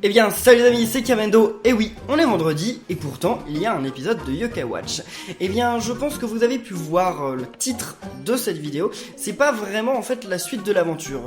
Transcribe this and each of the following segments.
Eh bien, salut les amis, c'est Kamendo, et oui, on est vendredi, et pourtant, il y a un épisode de Yokai Watch. Eh bien, je pense que vous avez pu voir le titre de cette vidéo, c'est pas vraiment en fait la suite de l'aventure.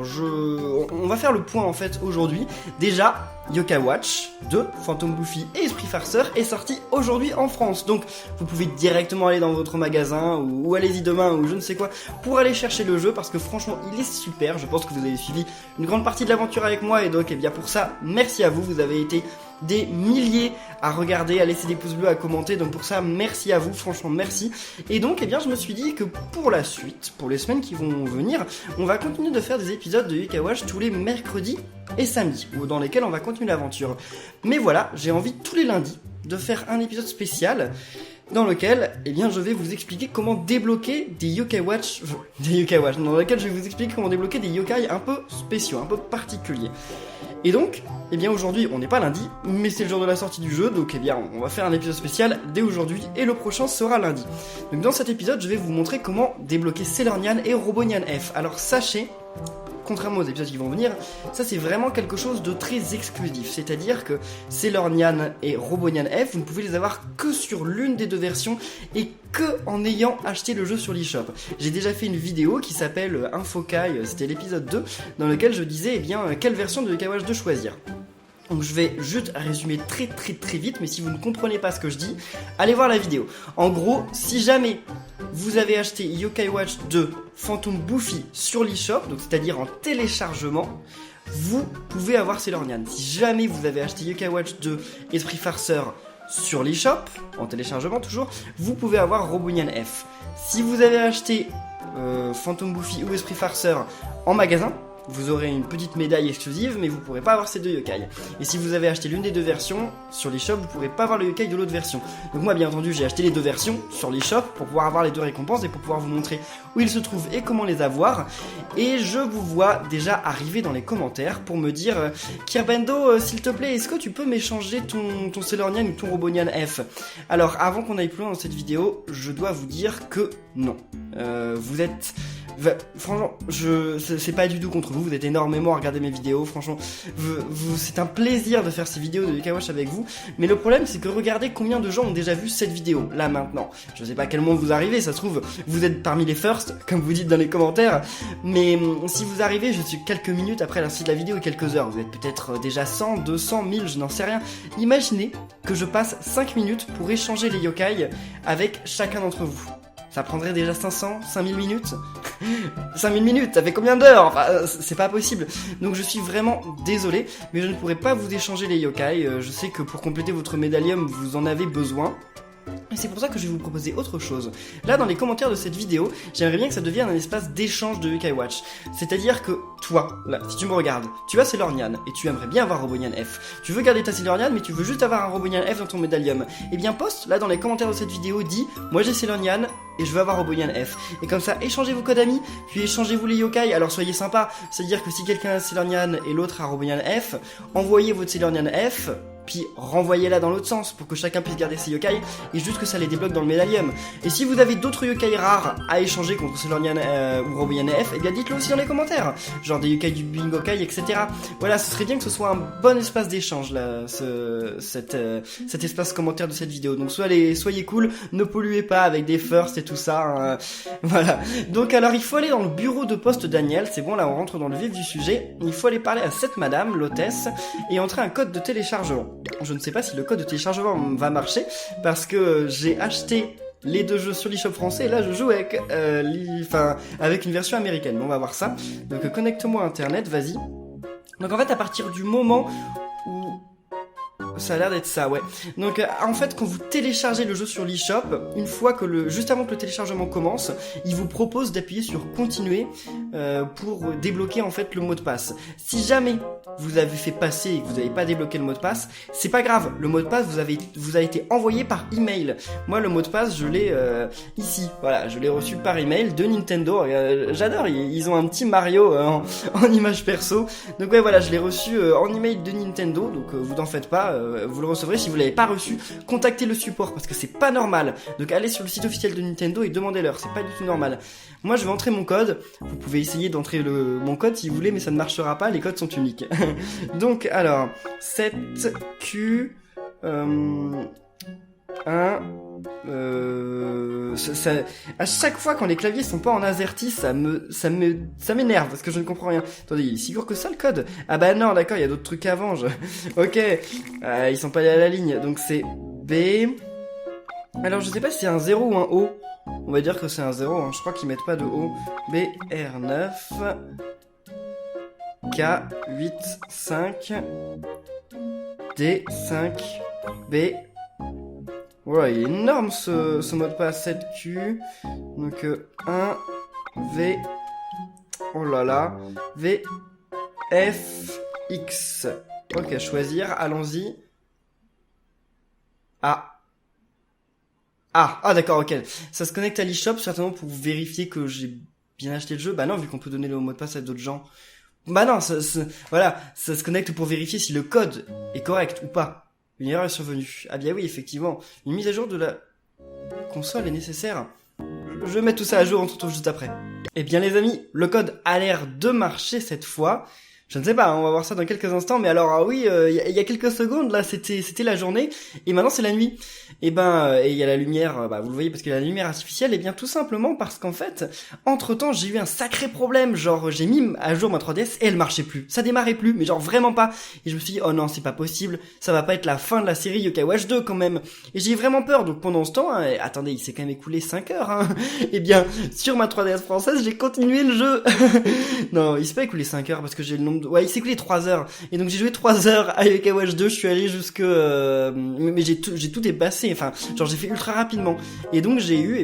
On va faire le point en fait aujourd'hui. Déjà, Yokai Watch 2, Phantom Buffy et Esprit Farceur est sorti aujourd'hui en France. Donc, vous pouvez directement aller dans votre magasin, ou allez-y demain, ou je ne sais quoi, pour aller chercher le jeu, parce que franchement, il est super. Je pense que vous avez suivi une grande partie de l'aventure avec moi, et donc, eh bien, pour ça, merci à vous. Vous avez été des milliers à regarder, à laisser des pouces bleus, à commenter, donc pour ça merci à vous, franchement merci. Et donc eh bien je me suis dit que pour la suite, pour les semaines qui vont venir, on va continuer de faire des épisodes de Yokai Watch tous les mercredis et samedis, dans lesquels on va continuer l'aventure. Mais voilà, j'ai envie tous les lundis de faire un épisode spécial dans lequel, eh bien, je vais vous expliquer comment débloquer des Yokai Watch, dans lequel je vais vous expliquer comment débloquer des yokai un peu spéciaux, un peu particuliers. Et donc, eh bien, aujourd'hui, on n'est pas lundi, mais c'est le jour de la sortie du jeu, donc eh bien, on va faire un épisode spécial dès aujourd'hui, et le prochain sera lundi. Donc dans cet épisode, je vais vous montrer comment débloquer Sailor Nyan et Robonian F. Alors sachez, contrairement aux épisodes qui vont venir, ça c'est vraiment quelque chose de très exclusif. C'est-à-dire que Sailor Nyan et Robonian F, vous ne pouvez les avoir que sur l'une des deux versions et que en ayant acheté le jeu sur l'eShop. J'ai déjà fait une vidéo qui s'appelle Infokai, c'était l'épisode 2, dans lequel je disais eh bien quelle version de Yokai Watch 2 choisir. Donc je vais juste résumer très vite, mais si vous ne comprenez pas ce que je dis, allez voir la vidéo. En gros, si jamais vous avez acheté Yokai Watch 2 Phantom Buffy sur l'eShop, donc c'est-à-dire en téléchargement, vous pouvez avoir Sailor Nyan. Si jamais vous avez acheté Yokai Watch 2 Esprit Farceur sur l'eShop, en téléchargement toujours, vous pouvez avoir Robonian F. Si vous avez acheté Phantom Buffy ou Esprit Farceur en magasin, vous aurez une petite médaille exclusive, mais vous ne pourrez pas avoir ces deux yokai. Et si vous avez acheté l'une des deux versions sur l'eShop, vous ne pourrez pas avoir le yokai de l'autre version. Donc moi, bien entendu, j'ai acheté les deux versions sur l'eShop pour pouvoir avoir les deux récompenses et pour pouvoir vous montrer où ils se trouvent et comment les avoir. Et je vous vois déjà arriver dans les commentaires pour me dire Kirbendo, s'il te plaît, est-ce que tu peux m'échanger ton Sailor Nyan ou ton Robonian F? Alors, avant qu'on aille plus loin dans cette vidéo, je dois vous dire que non. Vous êtes... Franchement, c'est pas du tout contre vous êtes énormément à regarder mes vidéos, franchement, c'est un plaisir de faire ces vidéos de Yokai Watch avec vous, mais le problème c'est que regardez combien de gens ont déjà vu cette vidéo, là maintenant. Je sais pas à quel moment vous arrivez, ça se trouve, vous êtes parmi les first, comme vous dites dans les commentaires, mais si vous arrivez, je suis quelques minutes après la sortie de la vidéo et quelques heures, vous êtes peut-être déjà 100, 200, 1000, je n'en sais rien. Imaginez que je passe 5 minutes pour échanger les yokai avec chacun d'entre vous. Ça prendrait déjà 500, 5000 minutes 5000 minutes, ça fait combien d'heures? Enfin, c'est pas possible. Donc je suis vraiment désolé, mais je ne pourrai pas vous échanger les yokai. Je sais que pour compléter votre médaillum, vous en avez besoin. Et c'est pour ça que je vais vous proposer autre chose. Là, dans les commentaires de cette vidéo, j'aimerais bien que ça devienne un espace d'échange de Yokai Watch. C'est-à-dire que toi, là, si tu me regardes, tu as Sailor Nyan et tu aimerais bien avoir Robonian F. Tu veux garder ta Sailor Nyan, mais tu veux juste avoir un Robonian F dans ton médaillum. Eh bien, poste là dans les commentaires de cette vidéo, dis moi j'ai Sailor Nyan et je veux avoir Robonian F. Et comme ça, échangez vos codes amis, puis échangez-vous les yokai. Alors soyez sympa, c'est-à-dire que si quelqu'un a Sailor Nyan et l'autre a Robonian F, envoyez votre Sailor Nyan F, puis renvoyez-la dans l'autre sens pour que chacun puisse garder ses yokai et juste que ça les débloque dans le médaillum. Et si vous avez d'autres yokai rares à échanger contre Sailor Nyan ou Robonian F, eh bien dites-le aussi dans les commentaires, genre des yokai du Bingokai, etc. Voilà, ce serait bien que ce soit un bon espace d'échange là, cet espace commentaire de cette vidéo. Donc soyez cool, ne polluez pas avec des firsts et tout ça, hein. Voilà. Donc alors il faut aller dans le bureau de poste Daniel, c'est bon, là on rentre dans le vif du sujet. Il faut aller parler à cette madame, l'hôtesse, et entrer un code de téléchargement. Je ne sais pas si le code de téléchargement va marcher parce que j'ai acheté les deux jeux sur l'eShop français et là je joue avec, avec une version américaine. Bon, on va voir ça. Donc connecte-moi à internet, vas-y. Donc en fait à partir du moment où... Ça a l'air d'être ça, ouais. Donc en fait quand vous téléchargez le jeu sur l'eShop, une fois que juste avant que le téléchargement commence, il vous propose d'appuyer sur continuer pour débloquer en fait le mot de passe. Si jamais vous avez fait passer et que vous n'avez pas débloqué le mot de passe, c'est pas grave, le mot de passe vous a été envoyé par email. Moi le mot de passe je l'ai ici, voilà, je l'ai reçu par email de Nintendo. J'adore, ils ont un petit Mario en image perso. Donc ouais voilà, je l'ai reçu en email de Nintendo, donc vous n'en faites pas. vous le recevrez. Si vous l'avez pas reçu, contactez le support parce que c'est pas normal. Donc allez sur le site officiel de Nintendo et demandez-leur, c'est pas du tout normal. Moi je vais entrer mon code, vous pouvez essayer d'entrer mon code si vous voulez, mais ça ne marchera pas, les codes sont uniques. Donc alors, 7Q... 1... à chaque fois quand les claviers sont pas en AZERTY, ça m'énerve parce que je ne comprends rien. Attendez, il est si court que ça le code? Ah bah non, d'accord, il y a d'autres trucs avant. Ok, ils sont pas allés à la ligne, donc c'est B. Alors je sais pas si c'est un 0 ou un O. On va dire que c'est un 0, hein. Je crois qu'ils mettent pas de O. B, R9, K, 8, 5, D, 5, B. Voilà, il est énorme ce mot de passe 7Q. Donc 1 V. Oh là là. V F X. Ok, choisir, allons-y. Ah d'accord, ok. Ça se connecte à l'eShop certainement pour vérifier que j'ai bien acheté le jeu. Bah non, vu qu'on peut donner le mot de passe à d'autres gens. Bah non, voilà, ça se connecte pour vérifier si le code est correct ou pas. Une erreur est survenue. Ah bien oui, effectivement. Une mise à jour de la console est nécessaire. Je vais mettre tout ça à jour, on se retrouve juste après. Eh bien les amis, le code a l'air de marcher cette fois. Je ne sais pas, on va voir ça dans quelques instants, mais alors oui, il y a quelques secondes, là, c'était la journée, et maintenant c'est la nuit. Et il y a la lumière, vous le voyez, parce qu'il y a la lumière artificielle, et bien tout simplement parce qu'en fait, entre-temps, j'ai eu un sacré problème, genre, j'ai mis à jour ma 3DS, et elle marchait plus, ça démarrait plus, mais genre vraiment pas. Et je me suis dit, oh non, c'est pas possible, ça va pas être la fin de la série Yokai Watch 2 quand même. Et j'ai eu vraiment peur, donc pendant ce temps, attendez, il s'est quand même écoulé 5 heures, hein. Et bien, sur ma 3DS française, j'ai continué le jeu. Non, il s'est pas écoulé 5 heures, parce que j'ai le nombre ouais, il s'est écoulé 3 heures. Et donc j'ai joué 3 heures à Yokai Watch 2, je suis allé jusque... mais j'ai tout dépassé, enfin, genre j'ai fait ultra rapidement. Et donc j'ai eu,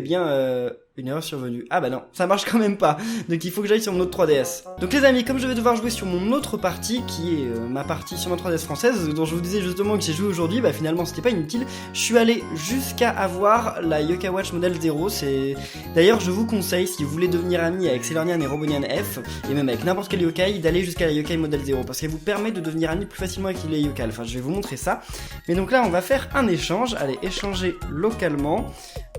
une erreur survenue. Ah bah non, ça marche quand même pas. Donc il faut que j'aille sur mon autre 3DS. Donc les amis, comme je vais devoir jouer sur mon autre partie, qui est ma partie sur ma 3DS française, dont je vous disais justement que j'ai joué aujourd'hui, bah finalement c'était pas inutile. Je suis allé jusqu'à avoir la Yokai Watch Model 0. D'ailleurs je vous conseille, si vous voulez devenir ami avec Sailor Nian et Robonian F, et même avec n'importe quel yokai, d'aller jusqu'à la Yokai Model 0, parce qu'elle vous permet de devenir ami plus facilement avec les yokai. Enfin je vais vous montrer ça. Mais donc là on va faire un échange. Allez, échanger localement.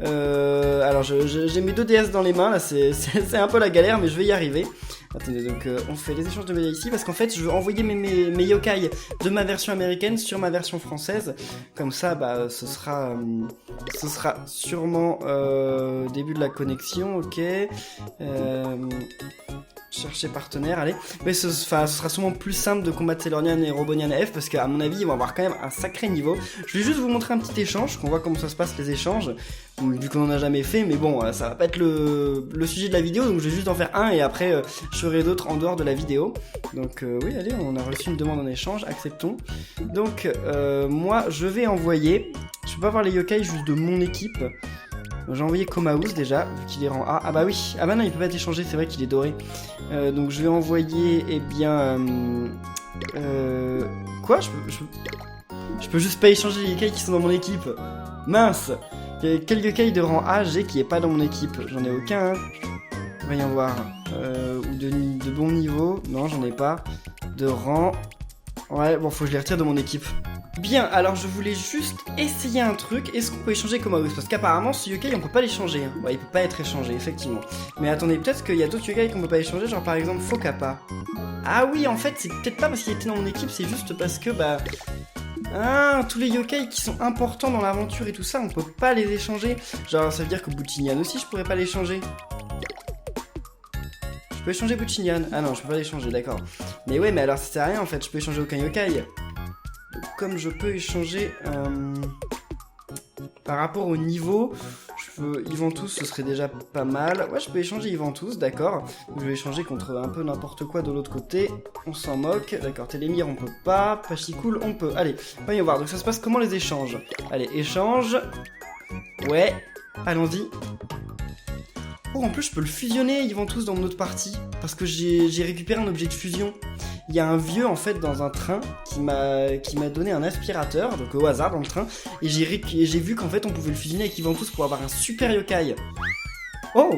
Alors j'ai mes 2 DS dans les mains, là c'est un peu la galère, mais je vais y arriver. Attendez, donc on fait les échanges de médailles ici, parce qu'en fait je veux envoyer mes yokai de ma version américaine sur ma version française. Comme ça, ce sera sûrement début de la connexion, ok. Chercher partenaire, allez. Mais ce sera sûrement plus simple de combattre Sailor Nian et Robonian F, parce qu'à mon avis ils vont avoir quand même un sacré niveau. Je vais juste vous montrer un petit échange, qu'on voit comment ça se passe les échanges, vu qu'on en a jamais fait, mais bon, ça va pas être le sujet de la vidéo, donc je vais juste en faire un et après je ferai d'autres en dehors de la vidéo. Donc oui, allez, on a reçu une demande en échange, acceptons. Donc moi je vais envoyer, je peux pas voir les yokai juste de mon équipe. J'ai envoyé Komaus déjà, vu qu'il est rang A. Ah bah oui, ah bah non, il peut pas être échangé, c'est vrai qu'il est doré. Donc je vais envoyer, quoi, je peux juste pas échanger les yokai qui sont dans mon équipe. Mince. Quel yokai de rang A j'ai qui est pas dans mon équipe? J'en ai aucun, hein. Voyons voir. Ou de bon niveau. Non, j'en ai pas. De rang... Ouais, bon, faut que je les retire de mon équipe. Bien, alors je voulais juste essayer un truc. Est-ce qu'on peut échanger Komaus? Parce qu'apparemment, ce yokai, on peut pas l'échanger. Hein. Ouais, il peut pas être échangé, effectivement. Mais attendez, peut-être qu'il y a d'autres yokai qu'on peut pas échanger, genre par exemple Fokapa. Ah oui, en fait, c'est peut-être pas parce qu'il était dans mon équipe, c'est juste parce que, tous les yokai qui sont importants dans l'aventure et tout ça, on peut pas les échanger. Genre, ça veut dire que Buchinian aussi, je pourrais pas l'échanger. Je peux échanger Buchinian. Ah non, je peux pas l'échanger, d'accord. Mais ouais, mais alors ça sert à rien en fait, je peux échanger aucun yokai. Comme je peux échanger par rapport au niveau, Ivantus ce serait déjà pas mal. Ouais, je peux échanger Ivantus, d'accord. Je vais échanger contre un peu n'importe quoi de l'autre côté. On s'en moque, d'accord. Télémire on peut pas, Pachikoul on peut. Allez, voyons voir. Donc ça se passe comment les échanges? Allez, échange. Ouais, allons-y. Oh, en plus je peux le fusionner, ils vont tous dans mon autre partie. Parce que j'ai récupéré un objet de fusion. Il y a un vieux en fait dans un train qui m'a donné un aspirateur, donc au hasard dans le train. Et j'ai vu qu'en fait on pouvait le fusionner avec Ivantus pour avoir un super yokai. Oh,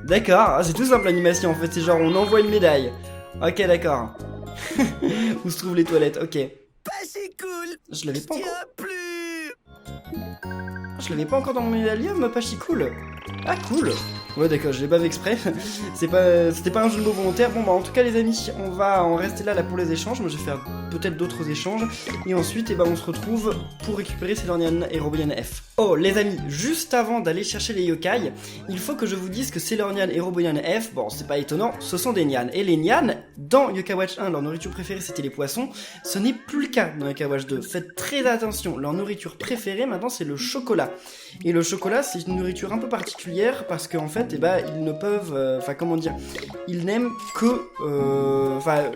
d'accord, c'est tout simple l'animation en fait, c'est genre on envoie une médaille. Ok, d'accord. Où se trouvent les toilettes, ok. cool. Je l'avais pas encore... Tiens plus. Je l'avais pas encore dans mon médaillum, Pachicool. Ah cool. Ouais d'accord, je l'ai pas fait exprès. C'était pas un jeu de mots volontaire. Bon bah en tout cas les amis, on va en rester là pour les échanges. Moi je vais faire peut-être d'autres échanges. Et ensuite on se retrouve pour récupérer Sailor et Roboyan F. Oh les amis, juste avant d'aller chercher les yokai, il faut que je vous dise que Sailor et Roboyan F, bon c'est pas étonnant, ce sont des Nyan. Et les Nyan, dans Yokai Watch 1, leur nourriture préférée c'était les poissons. Ce n'est plus le cas dans Yokai Watch 2. Faites très attention, leur nourriture préférée maintenant c'est le chocolat. Et le chocolat c'est une nourriture un peu particulière parce qu'en fait ils ne peuvent, ils n'aiment que,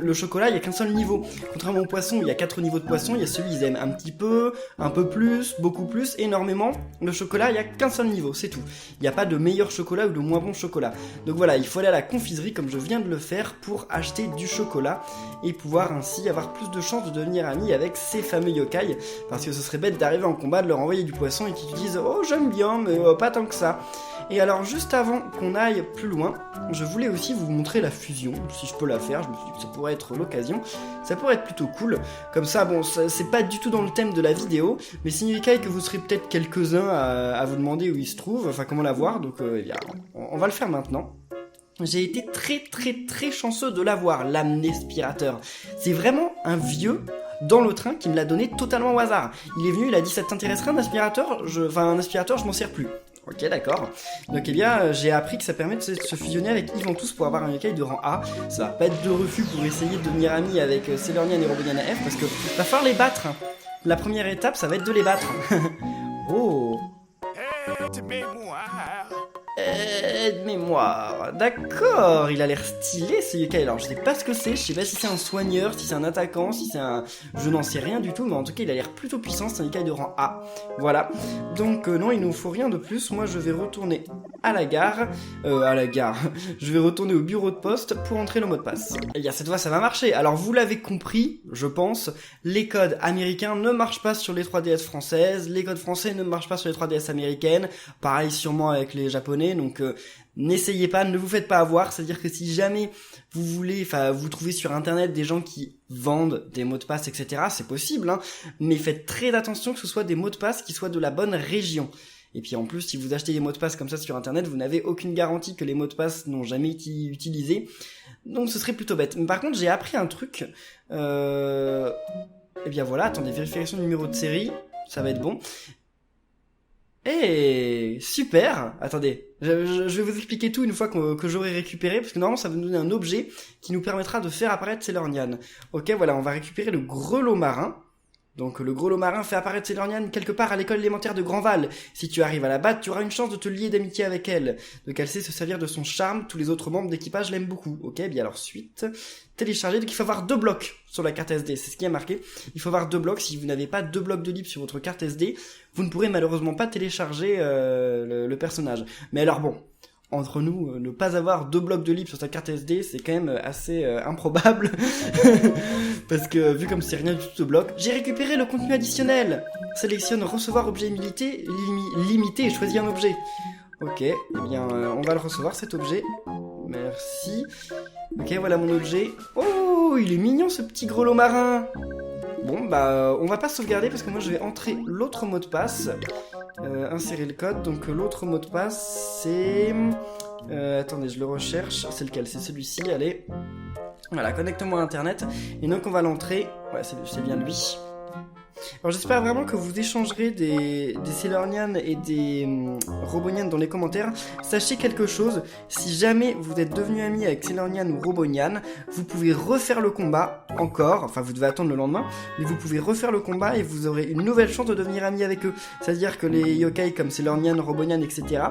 le chocolat il y a qu'un seul niveau. Contrairement aux poissons, il y a 4 niveaux de poissons, il y a celui ils aiment un petit peu, un peu plus, beaucoup plus, énormément. Le chocolat il y a qu'un seul niveau, c'est tout. Il n'y a pas de meilleur chocolat ou de moins bon chocolat. Donc voilà, il faut aller à la confiserie comme je viens de le faire pour acheter du chocolat et pouvoir ainsi avoir plus de chances de devenir ami avec ces fameux yokai, parce que ce serait bête d'arriver en combat, de leur envoyer du poisson et qu'ils te disent oh j'aime bien mais pas tant que ça. Et alors juste avant qu'on aille plus loin, je voulais aussi vous montrer la fusion, si je peux la faire, je me suis dit que ça pourrait être l'occasion, ça pourrait être plutôt cool, comme ça bon c'est pas du tout dans le thème de la vidéo, mais c'est une yokai que vous serez peut-être quelques-uns à vous demander où il se trouve, enfin comment l'avoir, donc on va le faire maintenant. J'ai été très chanceux de l'avoir, l'amnéspirateur. C'est vraiment un vieux dans le train qui me l'a donné totalement au hasard. Il est venu, il a dit ça t'intéresserait un aspirateur? Un aspirateur je m'en sers plus. Ok d'accord. Donc j'ai appris que ça permet de se fusionner avec Yventus pour avoir un yokai de rang A. Ça va pas être de refus pour essayer de devenir ami avec Sailor et Roboyan F parce que va falloir les battre. La première étape ça va être de les battre. Oh. Aide-mémoire, d'accord, il a l'air stylé ce yokai, alors je sais pas ce que c'est, je sais pas si c'est un soigneur, si c'est un attaquant, si c'est un... Je n'en sais rien du tout, mais en tout cas il a l'air plutôt puissant, c'est un yokai de rang A, voilà. Donc non, il nous faut rien de plus, moi je vais retourner à la gare, je vais retourner au bureau de poste pour entrer le mot de passe. Et bien cette fois ça va marcher, alors vous l'avez compris, je pense, les codes américains ne marchent pas sur les 3DS françaises, les codes français ne marchent pas sur les 3DS américaines, pareil sûrement avec les japonais, donc n'essayez pas, ne vous faites pas avoir, c'est-à-dire que si jamais vous voulez, vous trouvez sur internet des gens qui vendent des mots de passe, etc., c'est possible, hein, mais faites très attention que ce soit des mots de passe qui soient de la bonne région. Et puis en plus, si vous achetez des mots de passe comme ça sur internet, vous n'avez aucune garantie que les mots de passe n'ont jamais été utilisés, donc ce serait plutôt bête. Mais par contre, j'ai appris un truc, attendez, vérification de numéro de série, ça va être bon. Eh, super. Attendez, je vais vous expliquer tout une fois que j'aurai récupéré, parce que normalement ça va nous donner un objet qui nous permettra de faire apparaître Sailor Nyan. Ok, voilà, on va récupérer le grelot marin. Donc le grelot marin fait apparaître Sailor Nyan quelque part à l'école élémentaire de Grandval. Si tu arrives à la battre, tu auras une chance de te lier d'amitié avec elle. Donc elle sait se servir de son charme, tous les autres membres d'équipage l'aiment beaucoup. Ok, bien alors suite, télécharger, donc il faut avoir 2 blocs sur la carte SD, c'est ce qui est marqué. Il faut avoir 2 blocs, si vous n'avez pas 2 blocs de libre sur votre carte SD, vous ne pourrez malheureusement pas télécharger le personnage. Mais alors bon, entre nous, ne pas avoir 2 blocs de libre sur sa carte SD, c'est quand même assez improbable. Parce que, vu comme c'est rien du tout ce bloc, j'ai récupéré le contenu additionnel. Sélectionne recevoir objet limité et choisis un objet. Ok, on va le recevoir cet objet. Merci. Ok, voilà mon objet. Oh, il est mignon ce petit grelot marin. Bon, on va pas sauvegarder parce que moi je vais entrer l'autre mot de passe. Insérer le code, donc l'autre mot de passe c'est... attendez, je le recherche, c'est lequel? C'est celui-ci, allez. Voilà, connecte-moi à internet, et donc on va l'entrer, ouais c'est bien lui. Alors j'espère vraiment que vous échangerez des Sailor Nyan et des Robo-Nyan dans les commentaires. Sachez quelque chose, si jamais vous êtes devenu ami avec Sailor Nyan ou Robo-Nyan, vous pouvez refaire le combat encore, enfin vous devez attendre le lendemain, mais vous pouvez refaire le combat et vous aurez une nouvelle chance de devenir ami avec eux. C'est-à-dire que les yokai comme Sailor Nyan, Robo-Nyan, etc.,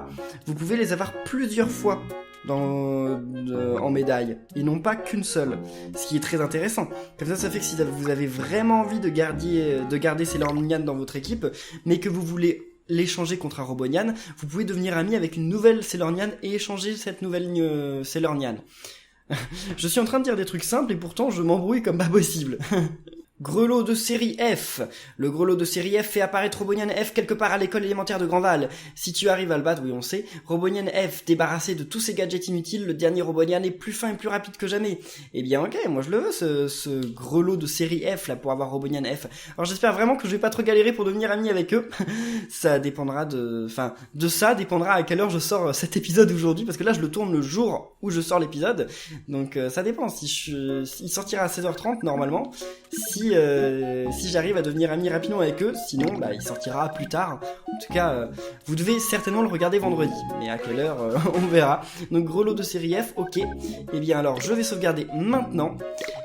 vous pouvez les avoir plusieurs fois en médaille, et non pas qu'une seule, ce qui est très intéressant. Comme ça fait que si vous avez vraiment envie de garder Sailor Nyan dans votre équipe, mais que vous voulez l'échanger contre un Robo-Nyan, vous pouvez devenir ami avec une nouvelle Sailor Nyan et échanger cette nouvelle Sailor Nyan. Je suis en train de dire des trucs simples et pourtant je m'embrouille comme pas possible. Grelot de série F. Le grelot de série F fait apparaître Robonian F quelque part à l'école élémentaire de Grandval. Si tu arrives à le battre, oui on sait, Robonian F débarrassé de tous ses gadgets inutiles, le dernier Robonian est plus fin et plus rapide que jamais. Eh bien ok, moi je le veux ce grelot de série F là pour avoir Robonian F. Alors j'espère vraiment que je vais pas trop galérer pour devenir ami avec eux. Ça dépendra de ça dépendra à quelle heure je sors cet épisode aujourd'hui, parce que là je le tourne le jour où je sors l'épisode. Donc ça dépend, il sortira à 16h30 normalement. Si j'arrive à devenir ami rapidement avec eux, sinon bah il sortira plus tard. En tout cas, vous devez certainement le regarder vendredi, mais à quelle heure on verra. Donc grelot de série F, ok. Et bien alors je vais sauvegarder maintenant.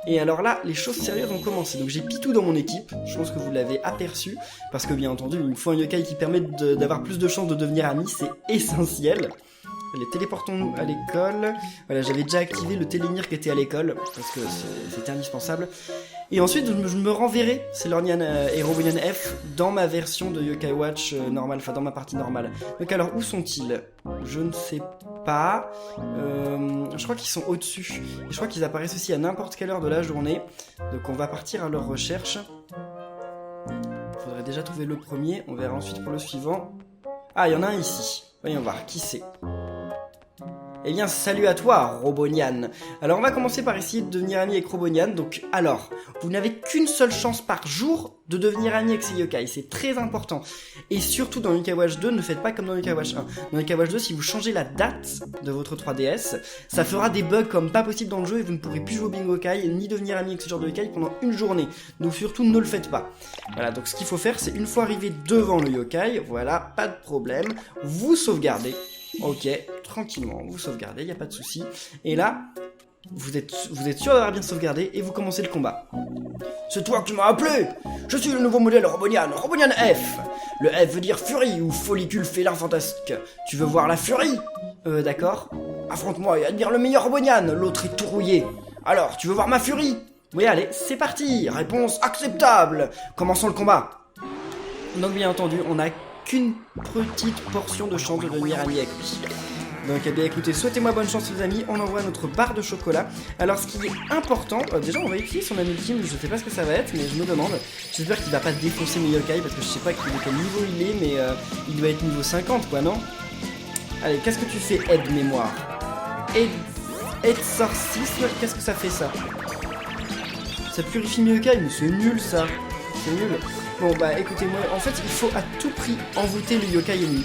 Et alors là, les choses sérieuses ont commencé. Donc j'ai Pitou dans mon équipe, je pense que vous l'avez aperçu, parce que bien entendu, il me faut un yokai qui permette d'avoir plus de chances de devenir ami, c'est essentiel. Allez, téléportons-nous à l'école. Voilà, j'avais déjà activé le télénir qui était à l'école, parce que c'était indispensable. Et ensuite, je me renverrai Sailor-Nian et Robonian F dans ma version de Yokai Watch normale, enfin dans ma partie normale. Donc alors, où sont-ils? Je ne sais pas. Je crois qu'ils sont au-dessus. Et je crois qu'ils apparaissent aussi à n'importe quelle heure de la journée. Donc on va partir à leur recherche. Il faudrait déjà trouver le premier, on verra ensuite pour le suivant. Ah, il y en a un ici. Voyons voir, qui c'est? Eh bien, salut à toi, Robonian. Alors, on va commencer par essayer de devenir ami avec Robonian. Donc, alors, vous n'avez qu'une seule chance par jour de devenir ami avec ces yokai. C'est très important. Et surtout, dans Yokai Watch 2, ne faites pas comme dans Yokai Watch 1. Dans Yokai Watch 2, si vous changez la date de votre 3DS, ça fera des bugs comme pas possible dans le jeu et vous ne pourrez plus jouer au Bingo Kai ni devenir ami avec ce genre de yokai pendant une journée. Donc, surtout, ne le faites pas. Voilà, donc ce qu'il faut faire, c'est une fois arrivé devant le yokai, voilà, pas de problème, vous sauvegardez. Ok, tranquillement, vous sauvegardez, il n'y a pas de souci. Et là, vous êtes sûr d'avoir bien sauvegardé et vous commencez le combat. C'est toi que tu m'as appelé? Je suis le nouveau modèle Robonian, Robonian F. Le F veut dire furie ou follicule félin fantastique. Tu veux voir la furie? D'accord. Affronte-moi et admire le meilleur Robonian, l'autre est tout rouillé. Alors, tu veux voir ma furie? Oui, allez, c'est parti. Réponse acceptable. Commençons le combat. Donc bien entendu, on n'a qu'une petite portion de chance de devenir ami avec lui. Donc eh bien écoutez, souhaitez-moi bonne chance les amis, on envoie notre barre de chocolat. Alors ce qui est important, déjà on va utiliser son ami ultime, je sais pas ce que ça va être, mais je me demande. J'espère qu'il va pas défoncer mes yokai, parce que je sais pas quel niveau il est, mais il doit être niveau 50 quoi, non? Allez, qu'est-ce que tu fais, aide mémoire? Exorcisme, qu'est-ce que ça fait ça? Ça purifie mes yokai, mais c'est nul ça. C'est nul. Bon bah écoutez-moi, en fait il faut à tout prix envoûter le yokai ennemi.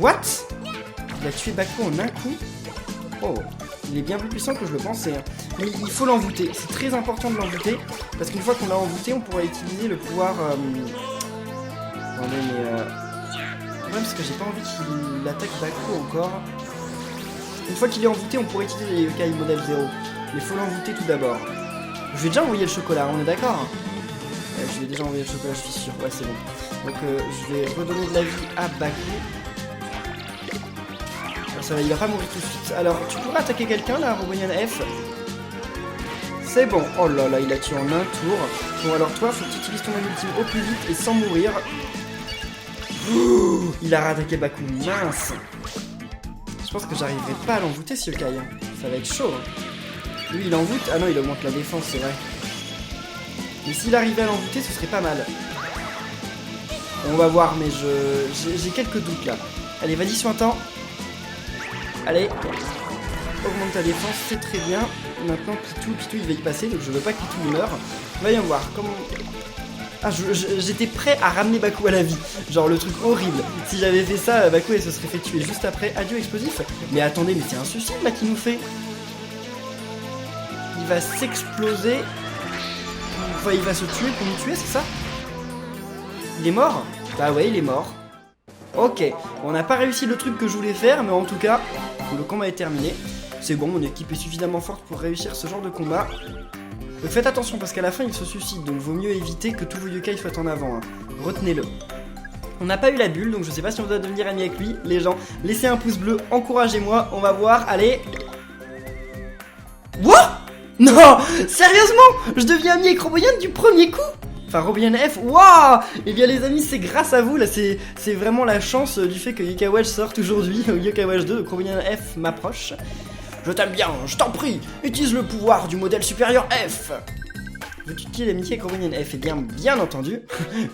What? Il a tué Baku en un coup? Oh, il est bien plus puissant que je le pensais. Hein. Mais il faut l'envoûter, c'est très important de l'envoûter, parce qu'une fois qu'on l'a envoûté, on pourra utiliser le pouvoir... Attendez, mais... Ouais, parce que j'ai pas envie qu'il attaque Baku encore. Une fois qu'il est envoûté, on pourrait utiliser les yokai modèle 0. Mais il faut l'envoûter tout d'abord. Je vais déjà envoyer le chocolat, on est d'accord? Je vais déjà envoyer le chocolat, je suis sûr. Ouais, c'est bon. Donc, je vais redonner de la vie à Baku. Ça va, il va pas mourir tout de suite. Alors, tu pourrais attaquer quelqu'un, là, Robonian F? C'est bon. Oh là là, il a tué en un tour. Bon, alors toi, faut que tu utilises ton ami ultime au plus vite et sans mourir. Ouh, il a rattaqué Baku. Mince. Je pense que j'arriverai pas à l'envoûter, ce yokai. Ça va être chaud. Lui, il envoûte. Ah non, il augmente la défense, c'est vrai. Mais s'il arrivait à l'envoûter, ce serait pas mal. On va voir, mais j'ai quelques doutes là. Allez, vas-y, sois un temps. Allez. Augmente ta défense, c'est très bien. Maintenant, Pitou, il va y passer, donc je veux pas que Pitou meure. Voyons voir, comment... Ah, j'étais prêt à ramener Baku à la vie. Genre, le truc horrible. Si j'avais fait ça, Baku, elle se serait fait tuer juste après. Adieu, explosif. Mais attendez, mais c'est un suicide, là, qu'il nous fait. Il va s'exploser. Enfin, il va se tuer pour nous tuer, c'est ça? Il est mort? Bah ouais, il est mort. Ok, on n'a pas réussi le truc que je voulais faire, mais en tout cas, le combat est terminé. C'est bon, mon équipe est suffisamment forte pour réussir ce genre de combat. Mais faites attention, parce qu'à la fin, il se suicide, donc vaut mieux éviter que tous vos yokai soient en avant. Hein. Retenez-le. On n'a pas eu la bulle, donc je sais pas si on doit devenir ami avec lui. Les gens, laissez un pouce bleu, encouragez-moi, on va voir, allez. What? Non, sérieusement, je deviens ami avec Robonian du premier coup. Enfin, Robonian F, waouh! Eh bien les amis, c'est grâce à vous, là, c'est vraiment la chance du fait que Yokai Watch sorte aujourd'hui, Yokai Watch 2, donc Robonian F m'approche. Je t'aime bien, je t'en prie, utilise le pouvoir du modèle supérieur F. Veux-tu lier l'amitié avec Robonian F? Eh bien, bien entendu.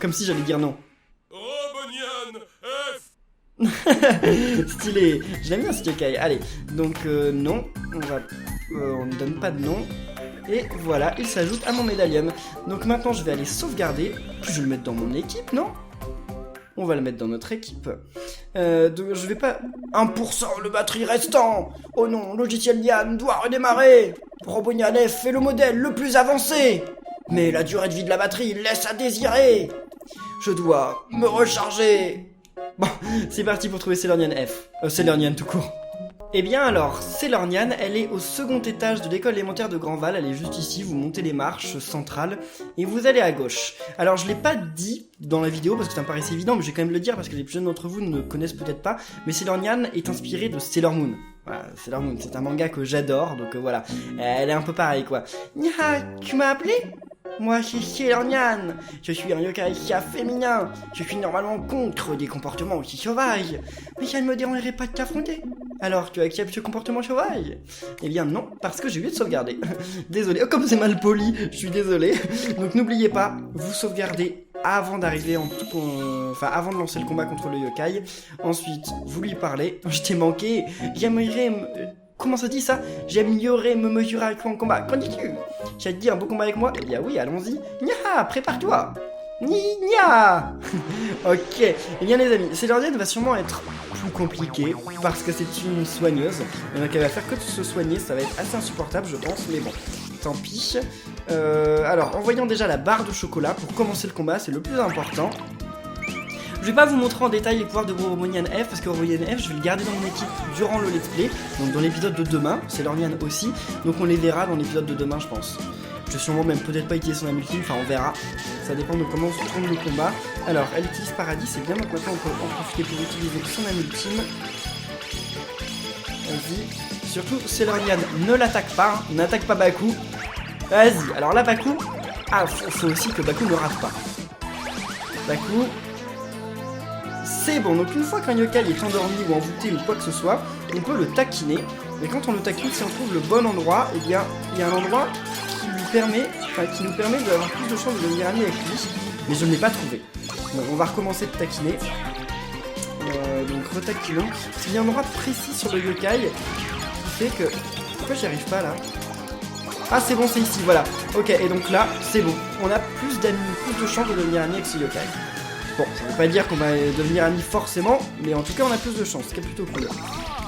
Comme si j'allais dire non. Robonian F. Stylé, je l'aime bien ce yokai. Allez, donc non, on ne donne pas de nom. Et voilà, il s'ajoute à mon médaillon. Donc maintenant je vais aller sauvegarder. Puis je vais le mettre dans mon équipe, non? On va le mettre dans notre équipe. Donc je vais pas... 1% le batterie restant. Oh non, logiciel Nian doit redémarrer. Robonian F est le modèle le plus avancé. Mais la durée de vie de la batterie laisse à désirer. Je dois me recharger. Bon, c'est parti pour trouver Sailor Nian F. Sailor Nian tout court. Eh bien alors, Sailor Nian, elle est au second étage de l'école élémentaire de Grandval, elle est juste ici, vous montez les marches centrales et vous allez à gauche. Alors je l'ai pas dit dans la vidéo parce que ça me paraissait évident, mais je vais quand même le dire parce que les plus jeunes d'entre vous ne connaissent peut-être pas, mais Sailor Nian est inspirée de Sailor Moon. Voilà, Sailor Moon, c'est un manga que j'adore, donc voilà, elle est un peu pareille quoi. Nya, tu m'as appelé ? Moi, c'est Sailor Nian. Je suis un yokai féminin. Je suis normalement contre des comportements aussi sauvages. Mais ça ne me dérangerait pas de t'affronter. Alors, tu acceptes ce comportement sauvage? Eh bien non, parce que j'ai oublié de sauvegarder. Désolé, oh, comme c'est mal poli, je suis désolé. Donc n'oubliez pas, vous sauvegardez avant d'arriver avant de lancer le combat contre le yokai. Ensuite, vous lui parlez. Je t'ai manqué, j'aimerais... Comment ça dit ça? J'aimerais me mesurer avec toi en combat. Qu'en dis-tu? Ça te dit un beau combat avec moi? Eh bien oui, allons-y. Nya, prépare-toi. Nya. Ok. Eh bien les amis, Sailor Nian va sûrement être plus compliqué parce que c'est une soigneuse. Donc elle va faire que de se soigner, ça va être assez insupportable je pense, mais bon, tant pis. Alors, en voyant déjà la barre de chocolat pour commencer le combat, c'est le plus important. Je vais pas vous montrer en détail les pouvoirs de Robonian F parce que Robonian F je vais le garder dans mon équipe durant le let's play, donc dans l'épisode de demain, Sailor Nian aussi, donc on les verra dans l'épisode de demain je pense. Je vais sûrement même peut-être pas utiliser son ultime, enfin on verra, ça dépend de comment se tourne le combat. Alors elle utilise Paradis, c'est bien, donc maintenant on peut en profiter pour utiliser son ultime. Vas-y, surtout Sailor Nian ne l'attaque pas, hein. N'attaque pas Baku. Vas-y, alors là Baku, faut aussi que Baku ne rate pas. Baku... C'est bon, donc une fois qu'un yokai est endormi ou envoûté ou quoi que ce soit, on peut le taquiner. Mais quand on le taquine, si on trouve le bon endroit, eh bien, il y a un endroit qui nous permet d'avoir plus de chances de devenir ami avec lui. Mais je ne l'ai pas trouvé. Bon, on va recommencer de taquiner. Donc retaquinons. Il y a un endroit précis sur le yokai qui fait que... Pourquoi j'y arrive pas là? Ah c'est bon, c'est ici, voilà. Ok, et donc là, c'est bon. On a plus d'amis, plus de chances de devenir ami avec ce yokai. Bon, ça veut pas dire qu'on va devenir amis forcément, mais en tout cas on a plus de chance, ce qui est plutôt cool.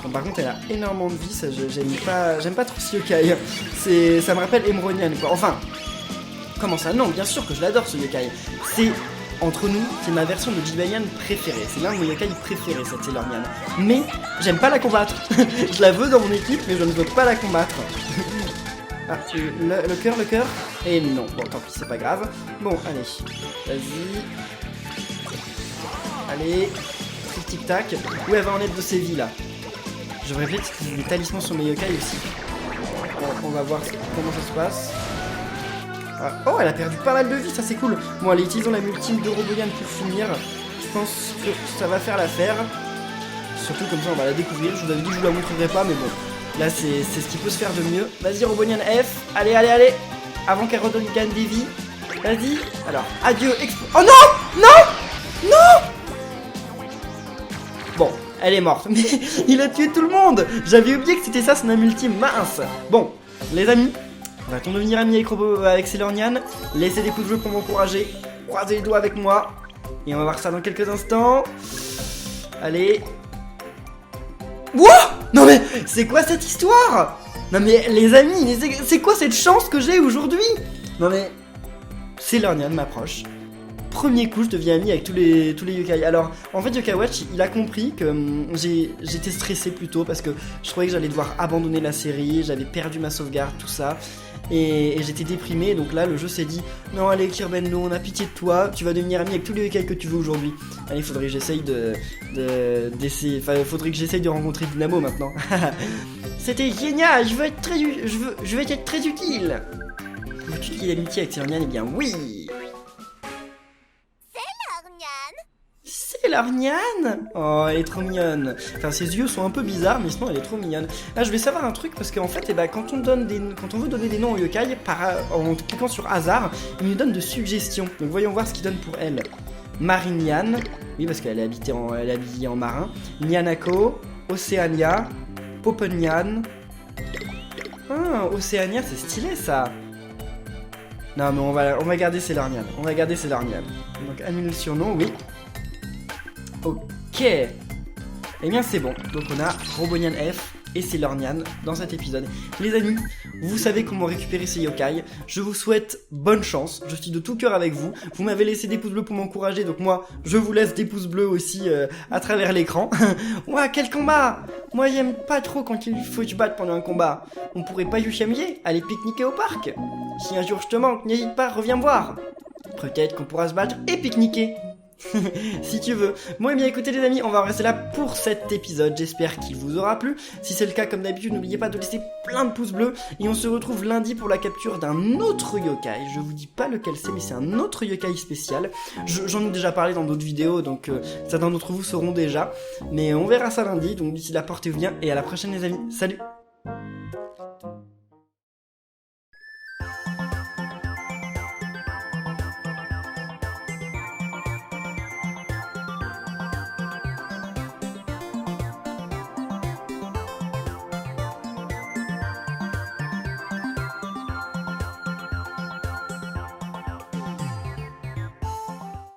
Bon, par contre elle a énormément de vie, ça j'aime pas trop ce yokai. Ça me rappelle Emronian quoi, enfin... Comment ça? Non, bien sûr que je l'adore ce yokai. C'est, entre nous, c'est ma version de Jibayan préférée. C'est l'un de mes yokai préférés, cette Sailor Nian. Mais, j'aime pas la combattre. Je la veux dans mon équipe, mais je ne veux pas la combattre. Ah, le cœur. Et non, bon tant pis, c'est pas grave. Bon, allez, vas-y. Allez, tic-tac. Où elle va en être de ses vies là? Je répète, des talismans sur mes yokai aussi. Bon, on va voir comment ça se passe. Ah, oh, elle a perdu pas mal de vie, ça c'est cool. Bon, allez, utilisons la multime de Robonian pour finir. Je pense que ça va faire l'affaire. Surtout comme ça, on va la découvrir. Je vous avais dit que je vous la montrerai pas, mais bon. Là, c'est ce qui peut se faire de mieux. Vas-y, Robonian F. Allez. Avant qu'elle redonne des vies. Vas-y. Alors, adieu. Oh non! Non! Bon, elle est morte, mais il a tué tout le monde. J'avais oublié que c'était ça son âme ultime, mince. Bon, les amis, va-t-on devenir amis avec Sailor Nian? Laissez des coups de jeu pour m'encourager. Croisez les doigts avec moi. Et on va voir ça dans quelques instants. Allez. Wouah! Non mais, c'est quoi cette histoire? Non mais, les amis, c'est quoi cette chance que j'ai aujourd'hui? Non mais, Sailor Nian m'approche. Premier coup, je deviens ami avec tous les yokai. Alors, en fait, Yokai Watch, il a compris que j'étais stressé plutôt parce que je croyais que j'allais devoir abandonner la série, j'avais perdu ma sauvegarde, tout ça. Et j'étais déprimé, donc là, le jeu s'est dit « Non, allez, Kirbenno, on a pitié de toi, tu vas devenir ami avec tous les yokai que tu veux aujourd'hui. » Allez, faudrait que j'essaye faudrait que j'essaye de rencontrer Dynamo maintenant. C'était génial, je vais être très utile. Veux-tu qu'il y ait l'amitié avec Sailor Nian? Eh bien, oui. Sailor Nian. Lorgnan. Oh, elle est trop mignonne. Enfin, ses yeux sont un peu bizarres, mais sinon, elle est trop mignonne. Là, je vais savoir un truc, parce qu'en fait, quand on veut donner des noms aux yokai, en cliquant sur hasard, il nous donne de suggestions. Donc, voyons voir ce qu'il donne pour elle. Marinian, oui, parce qu'elle est habillée en marin. Nyanako, Océania, Popenian. Ah, Océania, c'est stylé, ça. Non, mais on va garder Célornian. On va garder Célornian. Donc, annule le surnom, oui. Ok. Eh bien, c'est bon. Donc, on a Robonian F et Célornian dans cet épisode. Les amis, vous savez comment récupérer ces yokai. Je vous souhaite bonne chance. Je suis de tout cœur avec vous. Vous m'avez laissé des pouces bleus pour m'encourager. Donc, moi, je vous laisse des pouces bleus aussi à travers l'écran. Ouah, quel combat! Moi, j'aime pas trop quand il faut se battre pendant un combat. On pourrait pas juste s'amuser, aller pique-niquer au parc. Si un jour je te manque, n'hésite pas, reviens me voir. Peut-être qu'on pourra se battre et pique-niquer. Si tu veux. Bon, et bien écoutez les amis, on va en rester là pour cet épisode. J'espère qu'il vous aura plu. Si c'est le cas, comme d'habitude, n'oubliez pas de laisser plein de pouces bleus. Et on se retrouve lundi pour la capture d'un autre yokai. Je vous dis pas lequel c'est, mais c'est un autre yokai spécial. J'en ai déjà parlé dans d'autres vidéos, donc certains d'entre vous sauront déjà. Mais on verra ça lundi. Donc d'ici là, portez-vous bien et à la prochaine les amis. Salut!